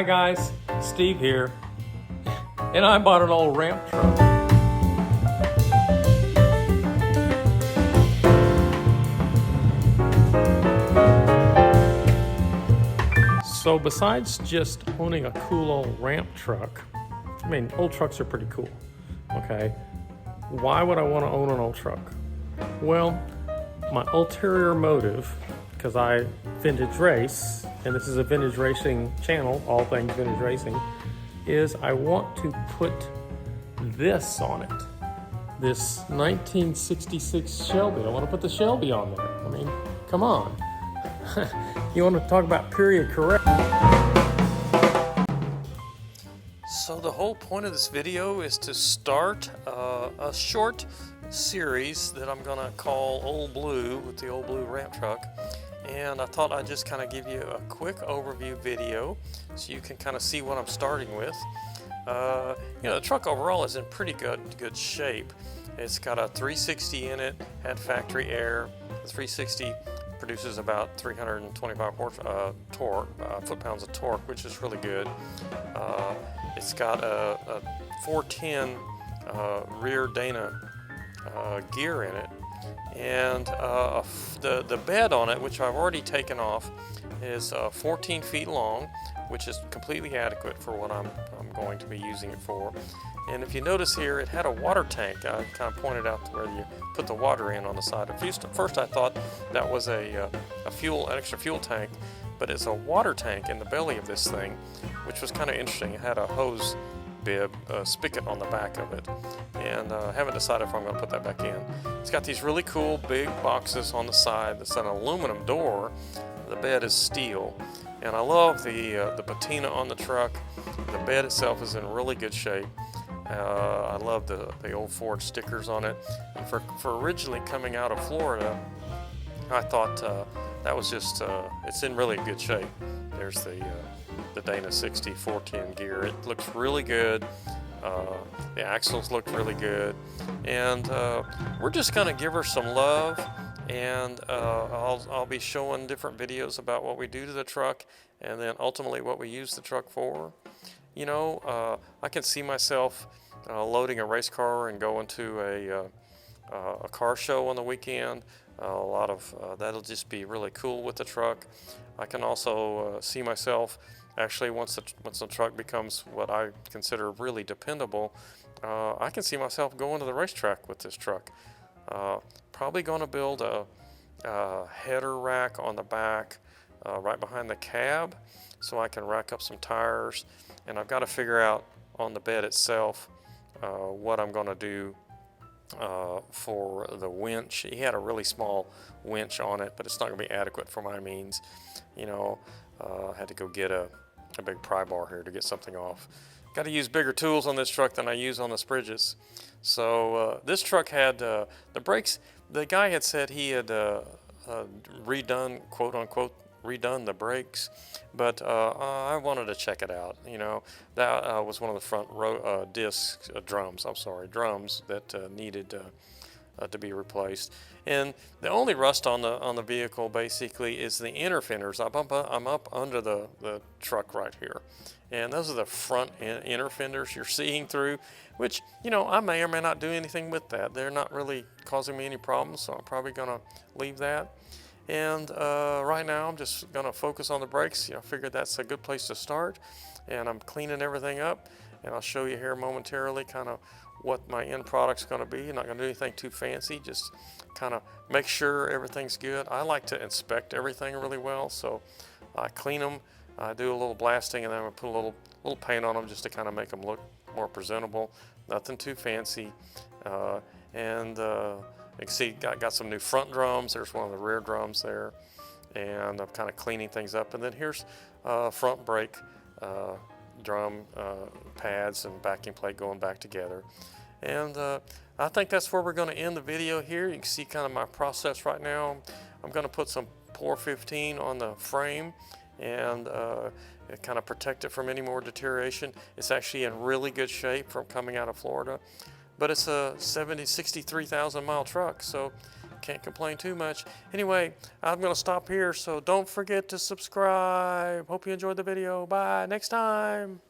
Hi guys, Steve here, and I bought an old ramp truck. So besides just owning a cool old ramp truck, I mean, old trucks are pretty cool, okay? Why would I want to own an old truck? Well, my ulterior motive, because I vintage race, and this is a vintage racing channel, all things vintage racing, is I want to put this on it. This 1966 Shelby. I want to put the Shelby on there. I mean, come on. You want to talk about period correct? So the whole point of this video is to start a short series that I'm gonna call Old Blue, with the Old Blue ramp truck. And I thought I'd just kind of give you a quick overview video so you can kind of see what I'm starting with. The truck overall is in pretty good shape. It's got a 360 in it, had factory air. The 360 produces about 325 foot-pounds of torque, which is really good. It's got a 410 rear Dana gear in it, and the bed on it, which I've already taken off, is 14 feet long, which is completely adequate for what I'm going to be using it for. And if you notice here, it had a water tank. I kind of pointed out where you put the water in on the side. At first I thought that was an extra fuel tank, but it's a water tank in the belly of this thing, which was kind of interesting. It had a hose bib spigot on the back of it, and I haven't decided if I'm going to put that back in. It's got these really cool big boxes on the side. It's an aluminum door. The bed is steel, and I love the patina on the truck. The bed itself is in really good shape. I love the old Ford stickers on it. And for originally coming out of Florida, I thought that was just, it's in really good shape. There's the Dana 60 410 gear. It looks really good. The axles look really good. And we're just gonna give her some love, and I'll be showing different videos about what we do to the truck, and then ultimately what we use the truck for. You know, I can see myself loading a race car and going to a car show on the weekend. A lot of that'll just be really cool with the truck. I can also see myself actually once the truck becomes what I consider really dependable. I can see myself going to the racetrack with this truck. Probably going to build a header rack on the back right behind the cab, so I can rack up some tires. And I've got to figure out on the bed itself what I'm going to do for the winch. He had a really small winch on it, but it's not going to be adequate for my means. You know, I had to go get a big pry bar here to get something off. Got to use bigger tools on this truck than I use on the Spridges. So this truck had the brakes. The guy had said he had redone, quote unquote, redone the brakes, but I wanted to check it out. You know, that was one of the front row drums that needed to be replaced. And the only rust on the vehicle basically is the inner fenders. I'm up under the truck right here, and those are the front inner fenders you're seeing through, which, you know, I may or may not do anything with that. They're not really causing me any problems, so I'm probably gonna leave that. And right now I'm just gonna focus on the brakes. You know, I figured that's a good place to start, and I'm cleaning everything up, and I'll show you here momentarily kind of what my end product's gonna be. I'm not gonna do anything too fancy, just kind of make sure everything's good. I like to inspect everything really well, so I clean them, I do a little blasting, and then I put a little paint on them just to kind of make them look more presentable. Nothing too fancy. You can see I got some new front drums. There's one of the rear drums there, and I'm kind of cleaning things up. And then here's front brake drum pads and backing plate going back together. And I think that's where we're going to end the video here. You can see kind of my process right now. I'm going to put some Pour 15 on the frame and kind of protect it from any more deterioration. It's actually in really good shape from coming out of Florida, but it's a 63,000 mile truck, so can't complain too much. Anyway, I'm going to stop here, so don't forget to subscribe. Hope you enjoyed the video. Bye. Next time.